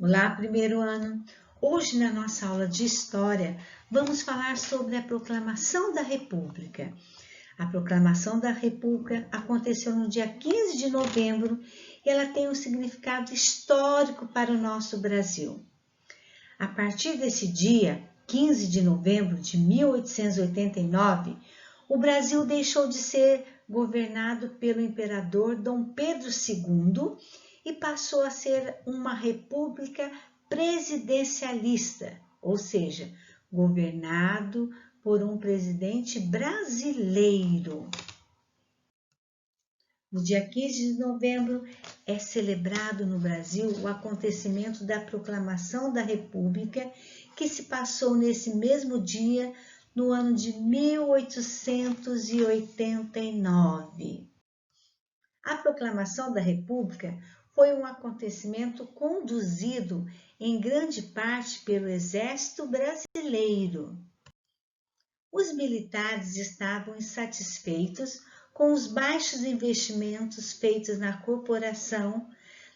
Olá, primeiro ano! Hoje, na nossa aula de História, vamos falar sobre a Proclamação da República. A Proclamação da República aconteceu no dia 15 de novembro e ela tem um significado histórico para o nosso Brasil. A partir desse dia, 15 de novembro de 1889, o Brasil deixou de ser governado pelo imperador Dom Pedro II e passou a ser uma república presidencialista, ou seja, governado por um presidente brasileiro. No dia 15 de novembro é celebrado no Brasil o acontecimento da Proclamação da República, que se passou nesse mesmo dia no ano de 1889. A Proclamação da República foi um acontecimento conduzido em grande parte pelo Exército Brasileiro. Os militares estavam insatisfeitos com os baixos investimentos feitos na corporação,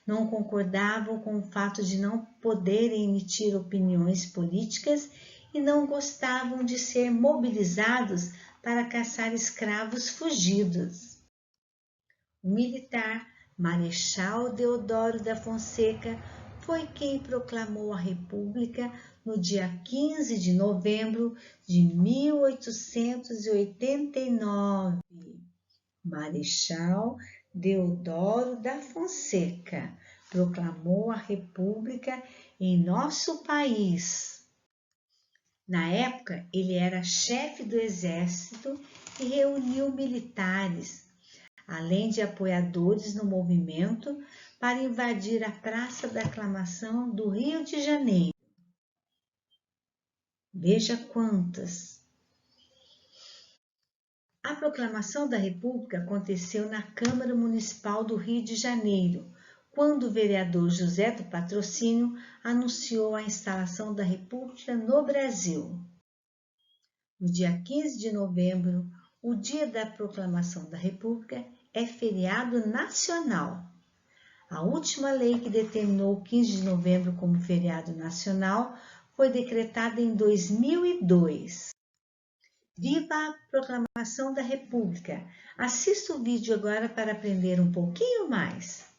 não concordavam com o fato de não poderem emitir opiniões políticas e não gostavam de ser mobilizados para caçar escravos fugidos. O militar Marechal Deodoro da Fonseca foi quem proclamou a República no dia 15 de novembro de 1889. Marechal Deodoro da Fonseca proclamou a República em nosso país. Na época, ele era chefe do exército e reuniu militares, além de apoiadores no movimento, para invadir a Praça da Aclamação do Rio de Janeiro. Veja quantas! A Proclamação da República aconteceu na Câmara Municipal do Rio de Janeiro, quando o vereador José do Patrocínio anunciou a instalação da República no Brasil. No dia 15 de novembro, o dia da Proclamação da República é feriado nacional. A última lei que determinou o 15 de novembro como feriado nacional foi decretada em 2002. Viva a Proclamação da República! Assista o vídeo agora para aprender um pouquinho mais.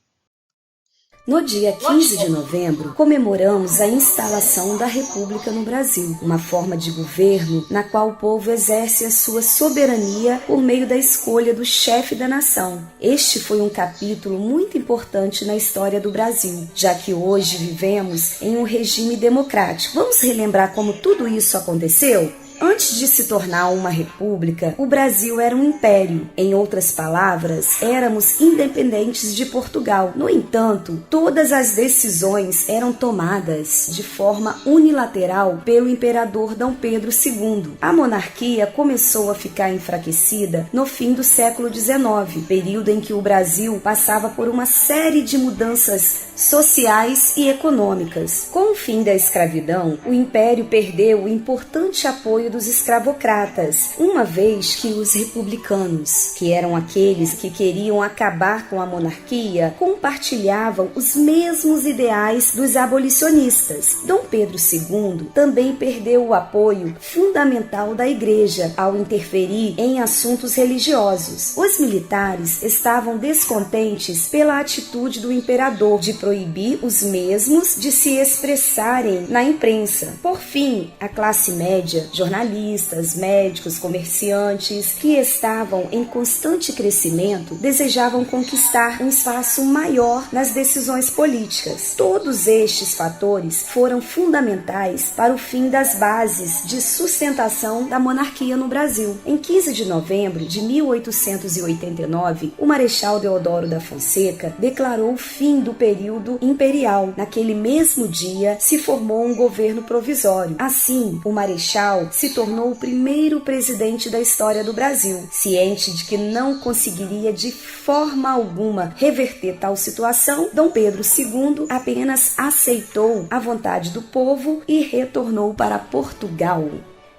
No dia 15 de novembro, comemoramos a instalação da República no Brasil, uma forma de governo na qual o povo exerce a sua soberania por meio da escolha do chefe da nação. Este foi um capítulo muito importante na história do Brasil, já que hoje vivemos em um regime democrático. Vamos relembrar como tudo isso aconteceu? Antes de se tornar uma república, o Brasil era um império. Em outras palavras, éramos independentes de Portugal. No entanto, todas as decisões eram tomadas de forma unilateral pelo imperador Dom Pedro II. A monarquia começou a ficar enfraquecida no fim do século XIX, período em que o Brasil passava por uma série de mudanças sociais e econômicas. Com o fim da escravidão, o império perdeu o importante apoio dos escravocratas, uma vez que os republicanos, que eram aqueles que queriam acabar com a monarquia, compartilhavam os mesmos ideais dos abolicionistas. Dom Pedro II também perdeu o apoio fundamental da Igreja ao interferir em assuntos religiosos. Os militares estavam descontentes pela atitude do imperador de proibir os mesmos de se expressarem na imprensa. Por fim, a classe média, jornalistas, médicos, comerciantes, que estavam em constante crescimento, desejavam conquistar um espaço maior nas decisões políticas. Todos estes fatores foram fundamentais para o fim das bases de sustentação da monarquia no Brasil. Em 15 de novembro de 1889, o Marechal Deodoro da Fonseca declarou o fim do período imperial. Naquele mesmo dia, se formou um governo provisório. Assim, o Marechal se tornou o primeiro presidente da história do Brasil. Ciente de que não conseguiria de forma alguma reverter tal situação, Dom Pedro II apenas aceitou a vontade do povo e retornou para Portugal.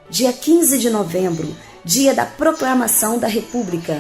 Dia 15 de novembro, dia da Proclamação da República.